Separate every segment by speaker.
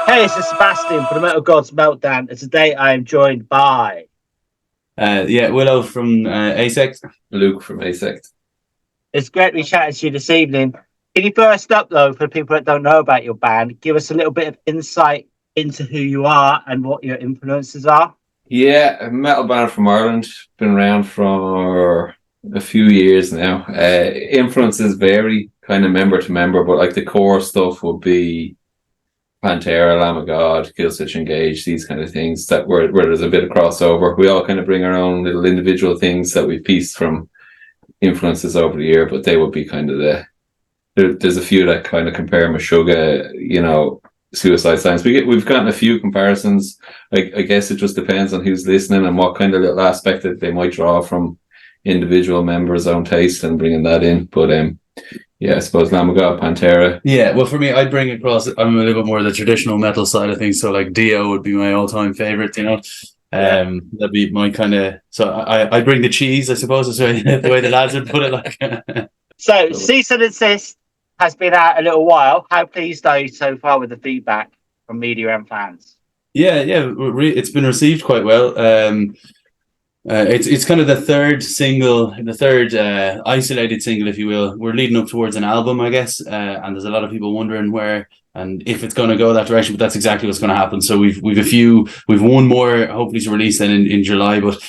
Speaker 1: Hey, this is Sebastian from the Metal Gods Meltdown, and today I am joined by...
Speaker 2: Willow from AESECT, Luke from AESECT.
Speaker 1: It's great to be chatting to you this evening. Can you first up, though, for people that don't know about your band, give us a little bit of insight into who you are and what your influences are?
Speaker 2: Yeah, a metal band from Ireland. Been around for a few years now. Influences vary kind of member to member, but like the core stuff would be Pantera, Lamb of God, Killswitch Engage, these kind of things that where there's a bit of crossover. We all kind of bring our own little individual things that we've pieced from influences over the year, but they would be kind of there's a few that kind of compare Meshuggah, Suicide Silence. We've gotten a few comparisons. I guess it just depends on who's listening and what kind of little aspect that they might draw from individual members' own taste and bringing that in. But I suppose Lamb of God, Pantera.
Speaker 3: Yeah, well, for me, I'd bring across. I'm a little bit more the traditional metal side of things. So, like Dio would be my all-time favorite. That'd be my kind of. So I bring the cheese, I suppose, is the way the lads would put it. Like,
Speaker 1: so Cease and Desist has been out a little while. How pleased are you so far with the feedback from media and fans?
Speaker 3: It's been received quite well. It's kind of the third isolated single, if you will. We're leading up towards an album, I guess, and there's a lot of people wondering where and if it's going to go that direction. But that's exactly what's going to happen. So we've one more hopefully to release then in July. But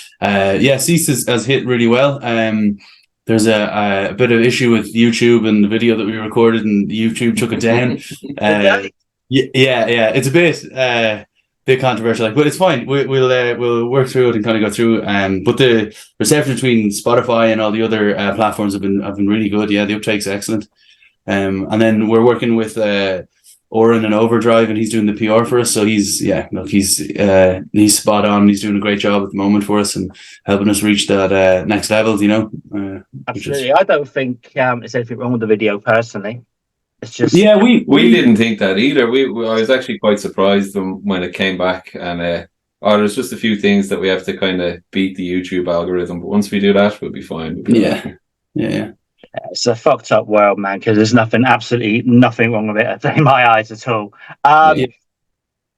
Speaker 3: Cease has hit really well. There's a bit of issue with YouTube and the video that we recorded, and YouTube took it down. It's a bit controversial, but it's fine. We'll work through it and kind of go through. But the reception between Spotify and all the other platforms have been really good. Yeah, the uptake's excellent. And then we're working with Oren and Overdrive, and he's doing the PR for us. So he's spot on. He's doing a great job at the moment for us and helping us reach that next level.
Speaker 1: Absolutely. I don't think there's anything wrong with the video personally. It's just
Speaker 2: we didn't think that either. I was actually quite surprised when it came back, and there's just a few things that we have to kind of beat the YouTube algorithm. But once we do that, we'll be fine.
Speaker 1: Yeah. It's a fucked up world, man, because there's absolutely nothing wrong with it in my eyes at all. I mean,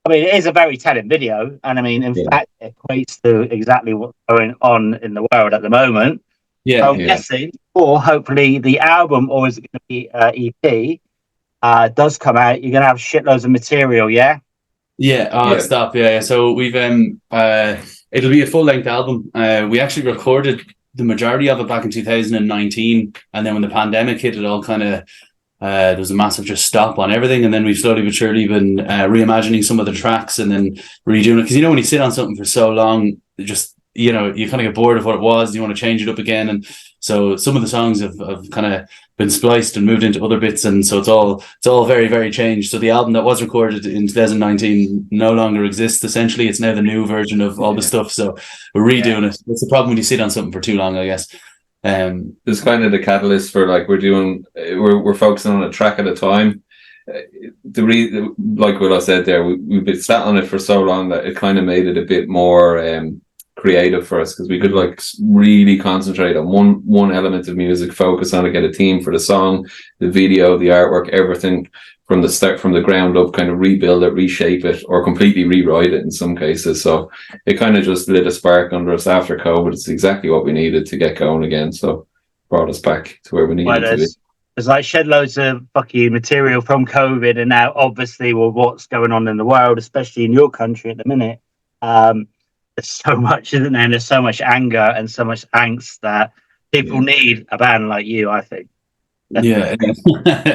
Speaker 1: it is a very telling video, and I mean, in fact, it equates to exactly what's going on in the world at the moment. So I'm guessing, or hopefully the album, or is it going to be EP, does come out, you're going to have shitloads of material, yeah?
Speaker 3: Stop. So we've it'll be a full-length album. We actually recorded the majority of it back in 2019, and then when the pandemic hit, it all kind of there was a massive just stop on everything, and then we've slowly but surely been reimagining some of the tracks and then redoing it, because when you sit on something for so long, it just you kind of get bored of what it was, you want to change it up again. And so some of the songs have kind of been spliced and moved into other bits, and so it's all very, very changed. So the album that was recorded in 2019 no longer exists. Essentially, it's now the new version of all the stuff, so we're redoing it. That's the problem when you sit on something for too long, I guess.
Speaker 2: It's kind of the catalyst for like we're focusing on a track at a time. Like what I said there, we've been sat on it for so long that it kind of made it a bit more creative for us, because we could like really concentrate on one element of music, focus on it, get a team for the song, the video, the artwork, everything from the start, from the ground up, kind of rebuild it, reshape it, or completely rewrite it in some cases. So it kind of just lit a spark under us after COVID. It's exactly what we needed to get going again, so brought us back to where we needed to be.
Speaker 1: There's like shed loads of fucking material from COVID, and now obviously with what's going on in the world, especially in your country at the minute, there's so much, isn't there? And there's so much anger and so much angst that people need a band like you, I think.
Speaker 3: Yeah.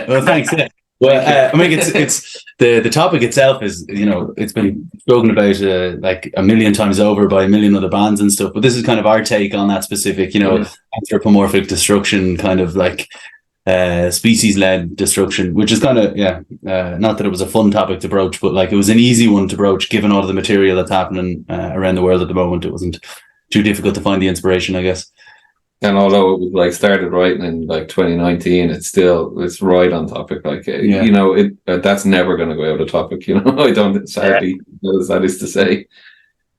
Speaker 3: Well, thanks. Yeah. Well, I mean, it's the topic itself is, it's been spoken about like a million times over by a million other bands and stuff. But this is kind of our take on that specific, anthropomorphic destruction, kind of like species-led destruction, which is kind of not that it was a fun topic to broach, but like it was an easy one to broach given all of the material that's happening around the world at the moment. It wasn't too difficult to find the inspiration, I guess.
Speaker 2: And although it was like started writing in like 2019, it's right on topic. Like that's never going to go out of topic. I don't. Sadly, as that is to say,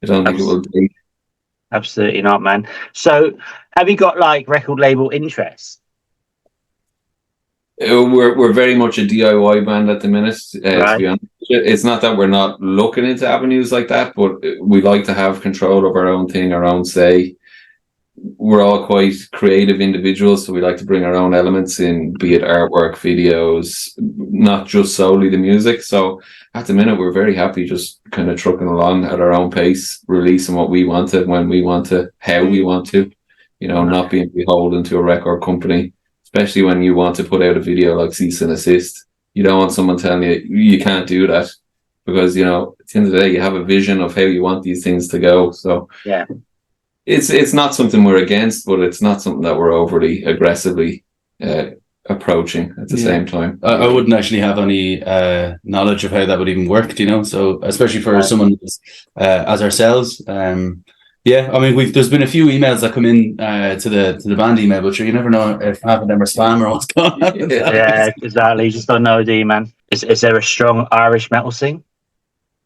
Speaker 2: I don't think it will be.
Speaker 1: Absolutely not, man. So, have you got like record label interest?
Speaker 2: We're very much a DIY band at the minute.
Speaker 1: Right.
Speaker 2: To be honest, it's not that we're not looking into avenues like that, but we like to have control of our own thing, our own say. We're all quite creative individuals, so we like to bring our own elements in, be it artwork, videos, not just solely the music. So at the minute, we're very happy just kind of trucking along at our own pace, releasing what we want to, when we want to, how we want to, not being beholden to a record company, especially when you want to put out a video like Cease and Assist. You don't want someone telling you can't do that, because, at the end of the day, you have a vision of how you want these things to go. So
Speaker 1: yeah.
Speaker 2: It's not something we're against, but it's not something that we're overly aggressively approaching at the same time.
Speaker 3: I wouldn't actually have any knowledge of how that would even work, so especially for someone as ourselves. There's been a few emails that come in to the band email, but sure, you never know if half of them are spam or what's going on.
Speaker 1: Yeah, exactly. You just don't know, do you, man? Is there a strong Irish metal scene?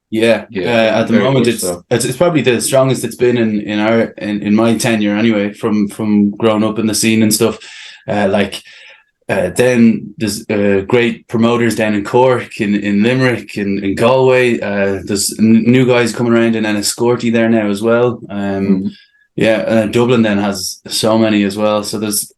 Speaker 3: Yeah. At the moment, it's probably the strongest it's been in my tenure anyway. From growing up in the scene and stuff. Then there's great promoters down in Cork, in Limerick, in Galway. There's new guys coming around in Enniscorthy there now as well. Dublin then has so many as well. So there's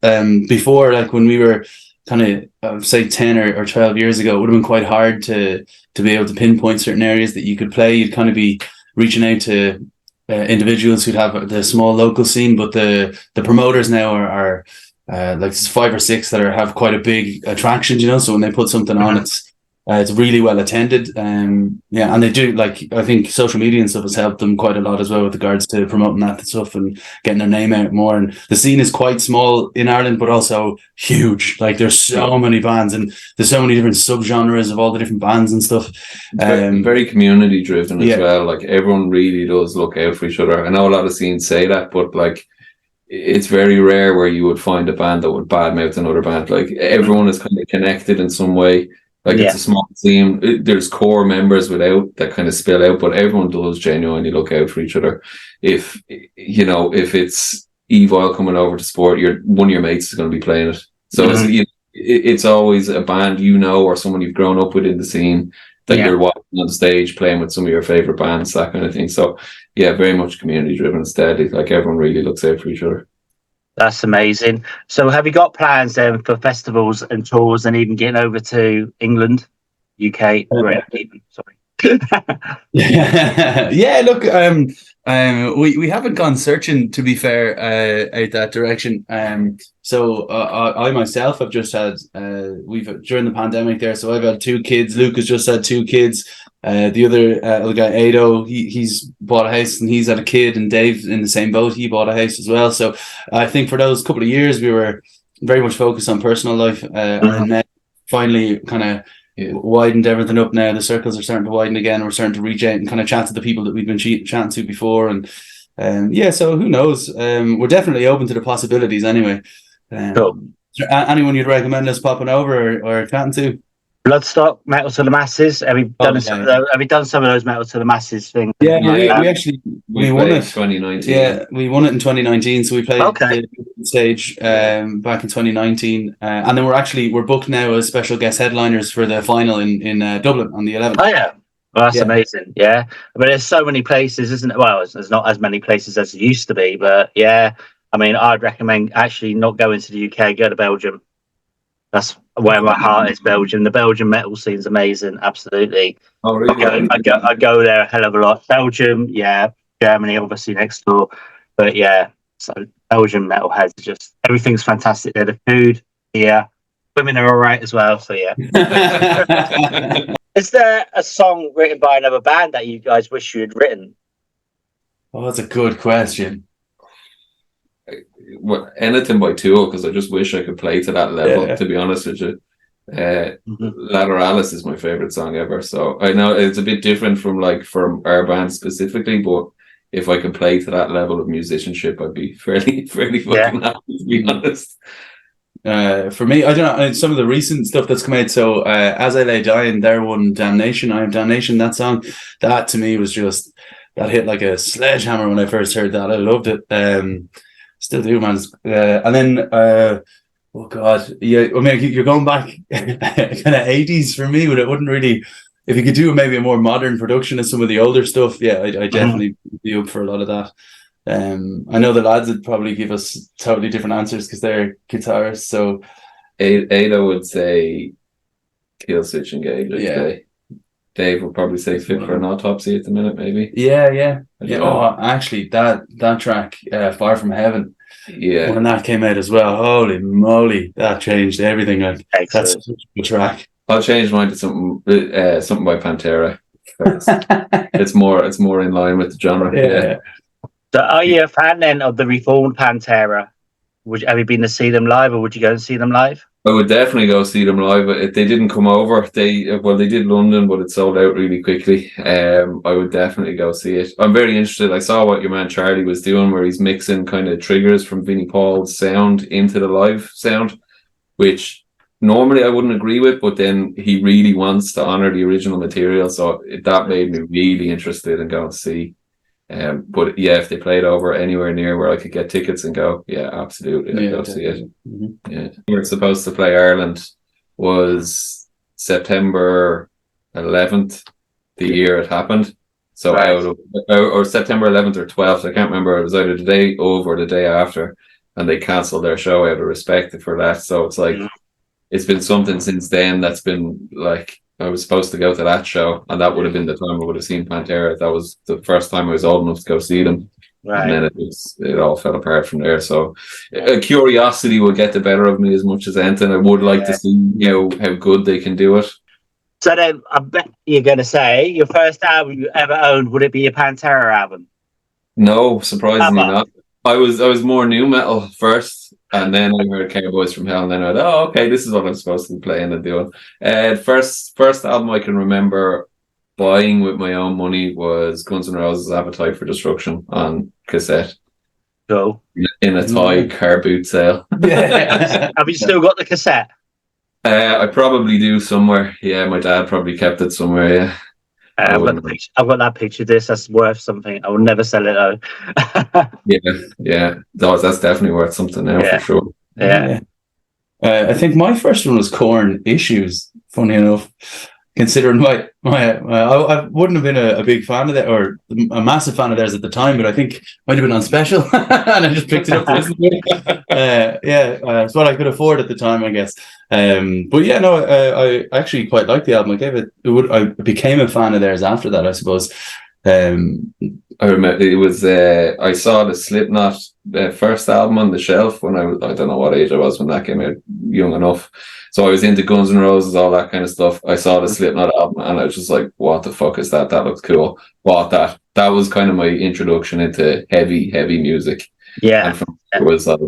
Speaker 3: before, like when we were kind of say 10 or 12 years ago, it would have been quite hard to be able to pinpoint certain areas that you could play. You'd kind of be reaching out to individuals who'd have the small local scene, but the promoters now are like 5 or 6 that have quite a big attraction, so when they put something on, it's really well attended. And they do, like, I think social media and stuff has helped them quite a lot as well with regards to promoting that stuff and getting their name out more. And the scene is quite small in Ireland, but also huge. Like, there's so many bands and there's so many different subgenres of all the different bands and stuff.
Speaker 2: Very community driven as well. Like, everyone really does look out for each other. I know a lot of scenes say that, but like, it's very rare where you would find a band that would badmouth another band. Like, everyone is kind of connected in some way. Like, it's a small team. There's core members without that kind of spill out, but everyone does genuinely look out for each other. If it's Evil coming over to support, one of your mates is going to be playing it. So it's always a band or someone you've grown up with in the scene that you're watching on stage playing with some of your favorite bands, that kind of thing. So very much community driven and steady. Like, everyone really looks out for each other.
Speaker 1: That's amazing. So have you got plans then for festivals and tours and even getting over to England, UK? Sorry.
Speaker 3: Look, we haven't gone searching, to be fair, out that direction. So I myself have just had we've during the pandemic there. So I've had 2 kids. Luke has just had 2 kids. The other guy, Ado, he's bought a house and he's had a kid, and Dave in the same boat. He bought a house as well. So I think for those couple of years we were very much focused on personal life, and then finally kind of widened everything up. Now the circles are starting to widen again. We're starting to reach out and kind of chat to the people that we've been chatting to before, and so who knows? We're definitely open to the possibilities anyway.
Speaker 1: Cool.
Speaker 3: Is there anyone you'd recommend us popping over or chatting to?
Speaker 1: Bloodstock, Metal to the Masses. Have you done some of those Metal to the Masses things?
Speaker 3: Yeah, we actually won it
Speaker 2: 2019.
Speaker 3: Yeah, we won it in 2019. So we played the stage back in 2019, and then we're booked now as special guest headliners for the final in Dublin on the 11th.
Speaker 1: Oh yeah, well, that's amazing. Yeah, but there's so many places, isn't it? Well, there's not as many places as it used to be, but I mean, I'd recommend actually not going to the UK, go to Belgium. That's where my heart is, Belgium. The Belgian metal scene's amazing, absolutely.
Speaker 2: Oh, really?
Speaker 1: I go there a hell of a lot. Belgium, Germany, obviously next door, but so Belgian metal has just everything's fantastic there. The food, women are all right as well. So Is there a song written by another band that you guys wish you had written?
Speaker 3: Oh, that's a good question.
Speaker 2: Well, anything by Tool, because I just wish I could play to that level, to be honest with you. Lateralis is my favorite song ever, so I know it's a bit different from our band specifically, but if I could play to that level of musicianship, I'd be fairly fucking happy, to be honest.
Speaker 3: For me, I don't know, some of the recent stuff that's come out, so As I Lay Dying, their one, Damnation, I Am Damnation, that song, that to me was just, that hit like a sledgehammer when I first heard that. I loved it. Still do, man. And then Oh God, yeah. I mean, you're going back kind of 80s for me, but it wouldn't really. If you could do maybe a more modern production of some of the older stuff, yeah, I definitely be up for a lot of that. I know the lads would probably give us totally different answers because they're guitarists. So
Speaker 2: Ada would say Kill Switch Engage. Yeah. Dave would probably say Fit for an Autopsy at the minute, maybe.
Speaker 3: Yeah. Oh, actually, that track, Far From Heaven.
Speaker 2: Yeah.
Speaker 3: When that came out as well, holy moly, that changed everything. Like, that's such a good track.
Speaker 2: I'll change mine to something by Pantera. It's more in line with the genre. Yeah.
Speaker 1: So are you a fan then of the reformed Pantera? Have you been to see them live, or would you go and see them live?
Speaker 2: I would definitely go see them live. If they didn't come over, they did London, but it sold out really quickly. I would definitely go see it. I'm very interested. I saw what your man Charlie was doing, where he's mixing kind of triggers from Vinnie Paul's sound into the live sound, which normally I wouldn't agree with, but then he really wants to honor the original material, so that made me really interested in going to see. But yeah, if they played over anywhere near where I could get tickets and go, yeah, absolutely, I'd go see it. Mm-hmm. Yeah, we were supposed to play Ireland was September 11th, the year it happened. So or September 11th or 12th, I can't remember. It was either the day of or the day after, and they cancelled their show out of respect for that. So it's like it's been something since then that's been like. I was supposed to go to that show, and that would have been the time I would have seen Pantera. That was the first time I was old enough to go see them. Right. And then it all fell apart from there. So curiosity will get the better of me as much as anything. I would like to see how good they can do it.
Speaker 1: So then I bet you're going to say your first album you ever owned, would it be a Pantera album?
Speaker 2: No, surprisingly not. I was more new metal first, and then I heard Cowboys from Hell, and then I went, oh, okay, this is what I'm supposed to be playing and doing. First album I can remember buying with my own money was Guns N' Roses' Appetite for Destruction on cassette.
Speaker 1: Cool.
Speaker 2: In a Thai car boot sale.
Speaker 1: Have you still got the cassette?
Speaker 2: I probably do somewhere. Yeah, my dad probably kept it somewhere, yeah.
Speaker 1: I've got that picture disc. That's worth something. I will never sell it though.
Speaker 3: Yeah.
Speaker 2: That's definitely worth something now for sure.
Speaker 1: Yeah.
Speaker 3: I think my first one was Korn Issues. Funny enough, considering I wouldn't have been a big fan of that or a massive fan of theirs at the time, but I think might have been on special, and I just picked it up to listen to it. It's what I could afford at the time, I guess. But yeah, no, I actually quite liked the album. I became a fan of theirs after that, I suppose.
Speaker 2: I remember it was I saw the Slipknot first album on the shelf when I don't know what age I was when that came out, young enough. So I was into Guns N' Roses, all that kind of stuff. I saw the Slipknot album and I was just like, what the fuck is that? That looks cool. Bought that. That was kind of my introduction into heavy music.
Speaker 1: Yeah.
Speaker 2: And it was like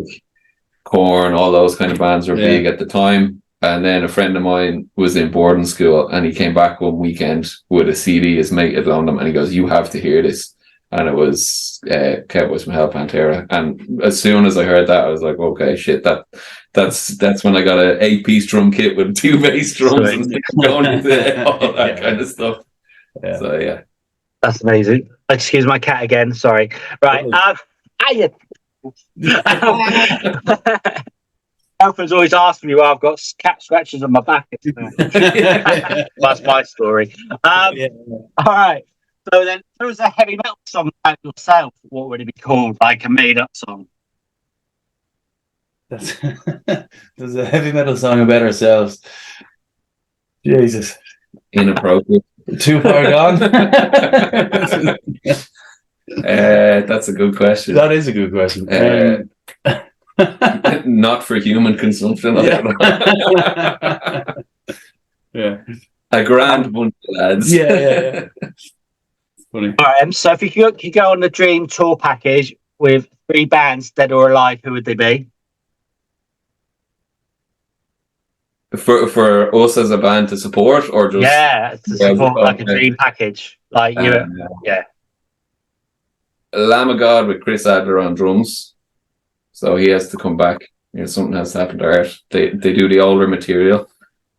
Speaker 2: Korn, all those kind of bands were big at the time. And then a friend of mine was in boarding school and he came back one weekend with a CD his mate had loaned him and he goes, you have to hear this. And it was Cowboys from Hell, Pantera. And as soon as I heard that, I was like, okay, shit, that's when I got an 8-piece drum kit with 2 bass drums and going into all that kind of stuff. Yeah. So, yeah.
Speaker 1: That's amazing. Excuse my cat again. Sorry. Right. Alfred's always asking me why I've got cat scratches on my back. That's my story. All right. So then, if there was a heavy metal song about yourself, what would it be called? Like a made-up song?
Speaker 3: There's a heavy metal song about ourselves. Jesus.
Speaker 2: Inappropriate.
Speaker 3: Too far gone?
Speaker 2: That's a good question.
Speaker 3: That is a good question.
Speaker 2: Not for human consumption.
Speaker 3: Yeah.
Speaker 2: A grand bunch of lads.
Speaker 3: Yeah. Funny.
Speaker 1: All right, so if you could go on the dream tour package with 3 bands dead or alive, who would they be?
Speaker 2: For us as a band to support, or just
Speaker 1: to support like a dream package, like
Speaker 2: Lamb of God with Chris Adler on drums, so he has to come back. Something has to happen to Art. They do the older material.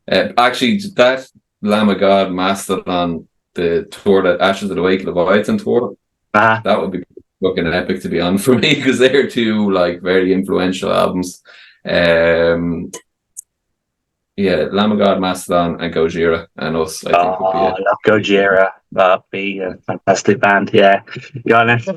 Speaker 2: Actually, that Lamb of God mastered on the tour, that Ashes of the Wake Leviathan tour. That would be fucking epic to be on for me because they're 2 like very influential albums. Lamb of God, Mastodon, and Gojira, and us. I think would be
Speaker 1: I love Gojira. That'd be a fantastic band. Yeah, you honest.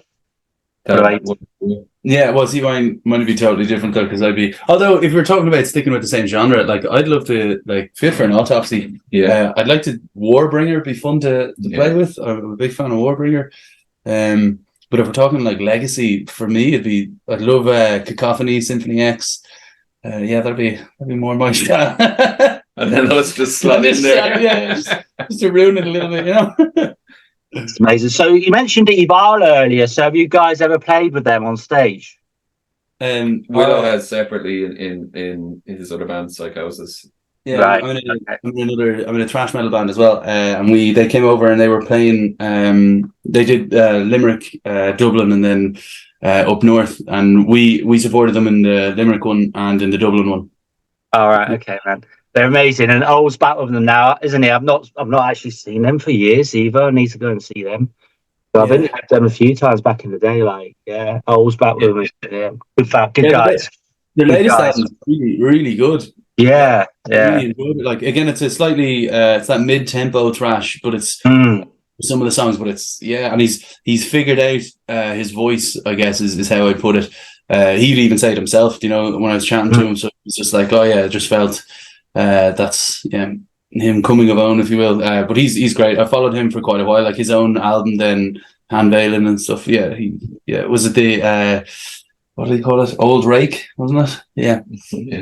Speaker 3: Yeah, well, see, mine would be totally different though, because I'd be. Although, if we're talking about sticking with the same genre, like I'd love to fit for an Autopsy.
Speaker 2: Yeah,
Speaker 3: I'd like to. Warbringer be fun to play with. I'm a big fan of Warbringer. But if we're talking like legacy, for me, I'd love Cacophony, Symphony X. That'd be more my style.
Speaker 2: And then let's just slot in there.
Speaker 3: Just to ruin it a little bit, you know.
Speaker 1: It's amazing. So you mentioned Ibala earlier. So have you guys ever played with them on stage?
Speaker 2: Willow has separately in his other band, Psychosis.
Speaker 3: Yeah, right. I'm in a thrash metal band as well, and they came over and they were playing. They did Limerick, Dublin, and then up north, and we supported them in the Limerick one and in the Dublin one.
Speaker 1: All right, okay, man. They're amazing, and Old's back with them now, isn't he? I've not actually seen them for years either. I need to go and see them. But I've been with them a few times back in the day. Old's back with them. Yeah. Good guys.
Speaker 3: Their latest album is really, really good.
Speaker 1: Yeah.
Speaker 3: Really good. Like again, it's a slightly it's that mid-tempo thrash, but it's some of the songs. But it's and he's figured out his voice. I guess is how I put it. He'd even say it himself. You know, when I was chatting to him, so it's just like, I just felt. That's him coming of own, if you will. But he's great. I followed him for quite a while, like his own album, then Hand Valen and stuff. Was it the what do they call it? Old Rake, wasn't it? Yeah.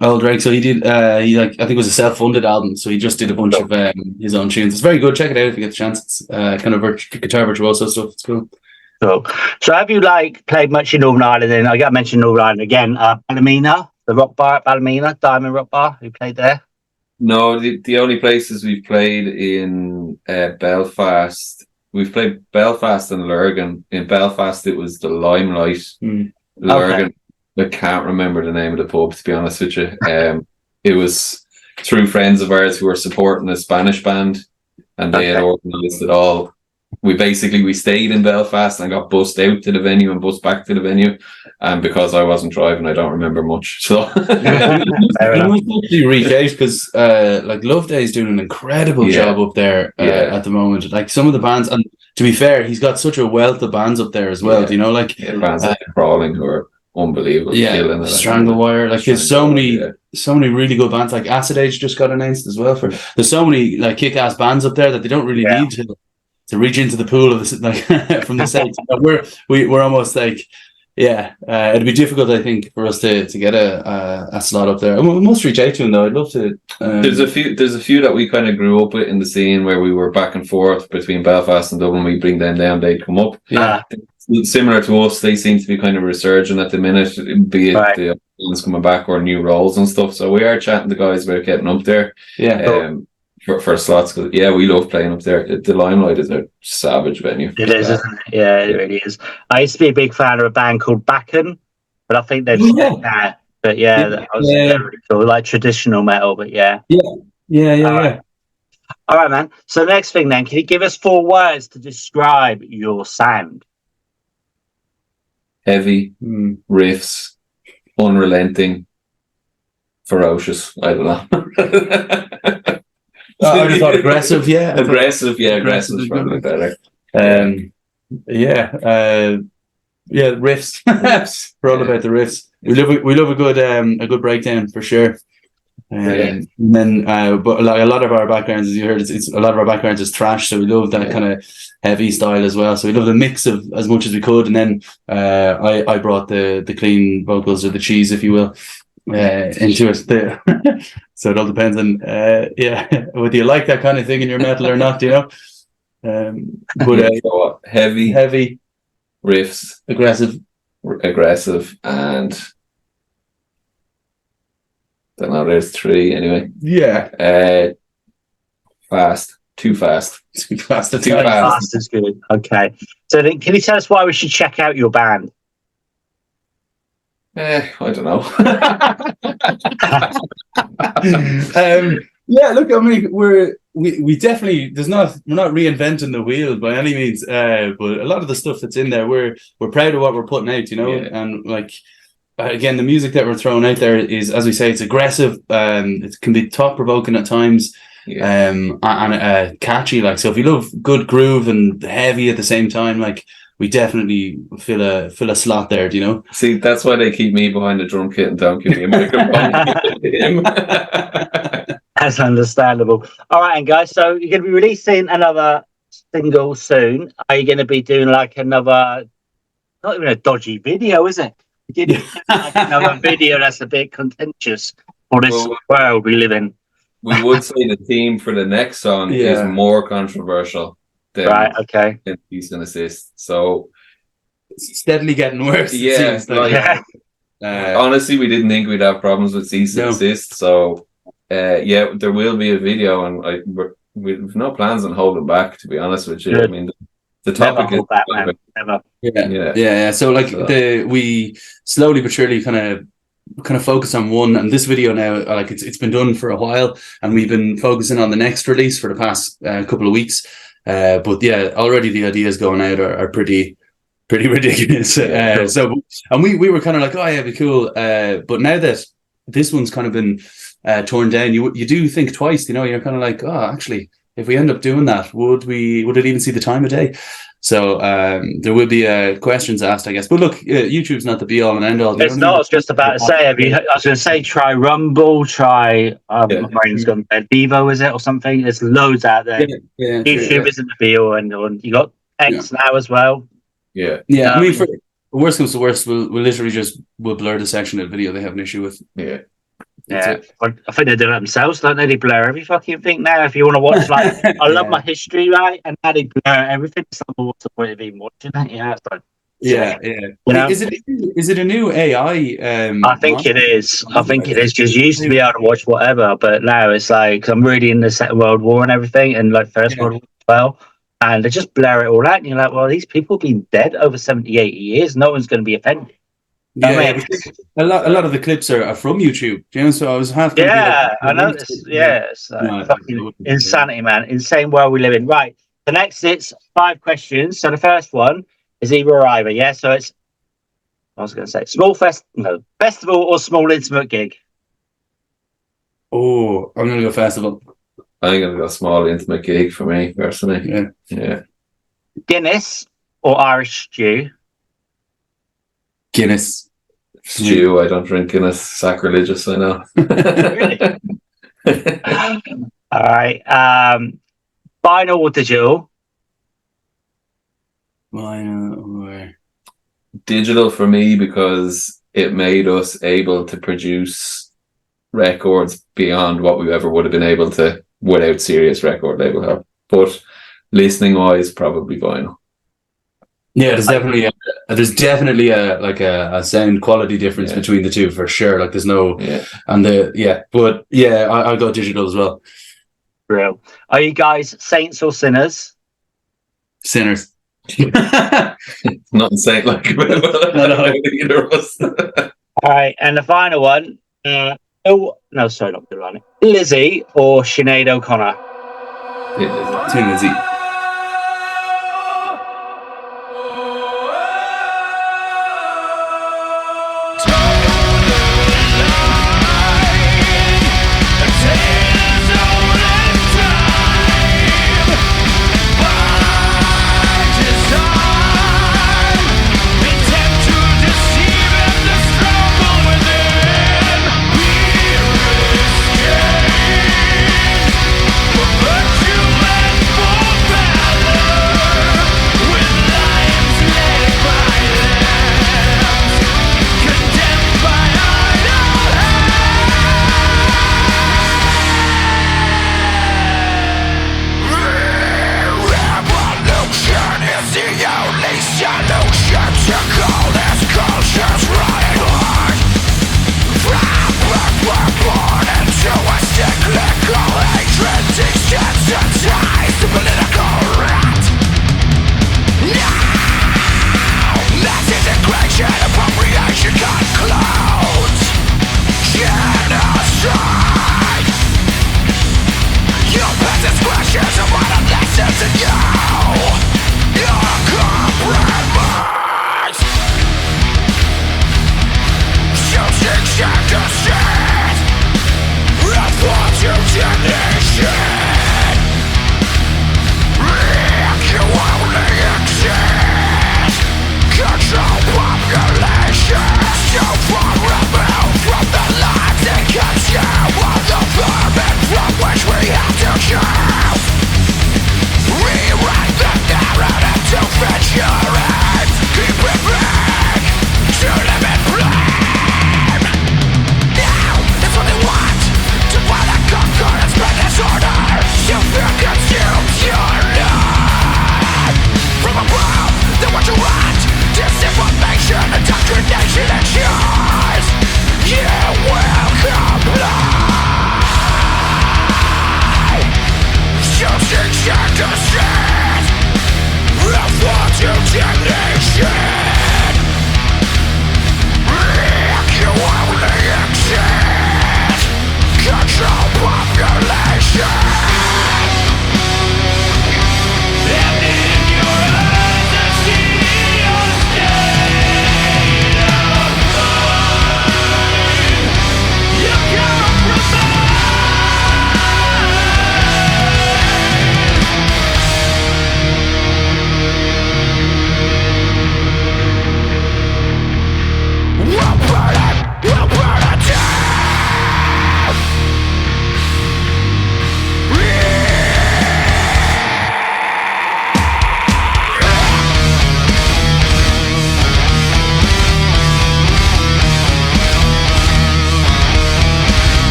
Speaker 3: Old Rake. So he did. I think it was a self-funded album. So he just did a bunch of his own tunes. It's very good. Check it out if you get the chance. It's kind of guitar virtuoso stuff. It's cool.
Speaker 1: So have you played much in Northern Ireland? Then I got to mention Northern Ireland again. Ballymena, the rock bar at Ballymena, Diamond Rock Bar. Who played there?
Speaker 2: No, the only places we've played in Belfast, we've played Belfast and Lurgan. In Belfast, it was the Limelight. Lurgan, I can't remember the name of the pub, to be honest with you. It was through friends of ours who were supporting a Spanish band, and they had organised it all. We stayed in Belfast and got bussed out to the venue and bussed back to the venue. And because I wasn't driving, I don't remember much. So
Speaker 3: I must actually reach out because Loveday is doing an incredible job up there at the moment. Like some of the bands, and to be fair, he's got such a wealth of bands up there as well. Do you know,
Speaker 2: bands like Crawling who are unbelievable.
Speaker 3: Stranglewire. There's so many really good bands. Like Acid Age just got announced as well. There's so many kick-ass bands up there that they don't really need to reach into the pool of from the States. We're almost it'd be difficult, I think, for us to get a slot up there. We must reach out to him though. I'd love to.
Speaker 2: There's a few that we kind of grew up with in the scene where we were back and forth between Belfast and Dublin. We bring them down, they'd come up. Similar to us, they seem to be kind of resurging at the minute, be it the ones coming back or new roles and stuff. So we are chatting to guys about getting up there. For slots, because we love playing up there. The Limelight is a savage venue.
Speaker 1: It is, isn't it? Yeah, it really is. I used to be a big fan of a band called Backen, but I think they've said that. But that was really cool, like traditional metal. But
Speaker 3: yeah.
Speaker 1: All right, man. So next thing, then, can you give us 4 words to describe your sound?
Speaker 2: Heavy, riffs, unrelenting, ferocious. I don't know.
Speaker 3: I just thought aggressive,
Speaker 2: aggressive is probably better.
Speaker 3: Riffs. We're all about the riffs. We love a good breakdown for sure. And then, but a lot of our backgrounds, as you heard, it's a lot of our backgrounds is thrash, so we love that kind of heavy style as well. So we love the mix of as much as we could, and then I brought the clean vocals or the cheese, if you will. Into it there. So it all depends on whether you like that kind of thing in your metal or not, but heavy
Speaker 2: riffs, aggressive, and I don't know, there's 3 anyway. Too fast
Speaker 1: is good. Okay, so then can you tell us why we should check out your band?
Speaker 2: I don't know.
Speaker 3: Look, I mean, we definitely we're not reinventing the wheel by any means, but a lot of the stuff that's in there, we're proud of what we're putting out, and again, the music that we're throwing out there is, as we say, it's aggressive. It can be thought provoking at times. And catchy. Like, so if you love good groove and heavy at the same time, like, we definitely fill a slot there. Do you know?
Speaker 2: See, that's why they keep me behind the drum kit and don't give me a microphone.
Speaker 1: That's understandable. All right, and guys, so you're going to be releasing another single soon. Are you going to be doing like another, not even a dodgy video, is it? Like another video that's a bit contentious for this world we live in.
Speaker 2: We would say the theme for the next song is more controversial than Cease and Assist. So
Speaker 3: it's steadily getting worse.
Speaker 2: Yeah, honestly, we didn't think we'd have problems with Cease and Assist. So there will be a video, and we've no plans on holding back, to be honest with you. Good. I mean, the topic is
Speaker 3: So like we slowly but surely kind of focus on one, and this video now, like it's been done for a while, and we've been focusing on the next release for the past couple of weeks. But yeah, already the ideas going out are pretty ridiculous. Cool. So, and we were kind of like, oh yeah, it'd be cool. But now that this one's kind of been torn down, you do think twice. You know, you're kind of like, oh, actually, if we end up doing that, would it even see the time of day? So there will be questions asked, I guess. But look, YouTube's not the be all and end all.
Speaker 1: It's not. I was just about to say. I was going to say, try Rumble, try my brain's gone dead. Vivo, is it, or something? There's loads out there. YouTube isn't the be all and all. You got X now as well.
Speaker 2: Yeah.
Speaker 3: I mean, for worst comes to worst, we'll literally we'll blur the section of the video they have an issue with.
Speaker 1: I think they do it themselves, don't they? They blur every fucking thing now. If you want to watch, like, I love my history, right? And now they blur everything. So what's the point of even watching that? Yeah, it's like,
Speaker 3: You know? Is it a new AI?
Speaker 1: I think it is. I think it is, because you used to be able to watch whatever, but now it's like, I'm really in the Second World War and everything, and like First World War as well, and they just blur it all out, and you're like, well, these people have been dead over 70, 80 years. No one's going to be offended.
Speaker 3: A lot of the clips are from YouTube, you know, so I was half.
Speaker 1: I know this. It's fucking insanity, man. Insane world we live in. Right. The next, it's 5 questions. So the first one is either or either. Yeah. So it's, I was going to say festival or small intimate gig.
Speaker 3: Oh, I'm going to go festival.
Speaker 2: I'm going to go small intimate gig for me personally. Yeah.
Speaker 1: Guinness or Irish stew?
Speaker 3: Guinness.
Speaker 2: Stew. I don't drink Guinness. Sacrilegious, I know.
Speaker 1: Really? All right. Vinyl or digital?
Speaker 3: Vinyl or
Speaker 2: digital for me, because it made us able to produce records beyond what we ever would have been able to without serious record label help. But listening wise, probably vinyl.
Speaker 3: Yeah, there's definitely a sound quality difference between the two, for sure. Like, there's no but I'll go digital as well.
Speaker 1: Real. Are you guys saints or sinners?
Speaker 3: Sinners.
Speaker 2: Nothing saint like either of us.
Speaker 1: All right, and the final one. Not Ronnie. Lizzie or Sinead O'Connor?
Speaker 3: Lizzie.
Speaker 4: Journey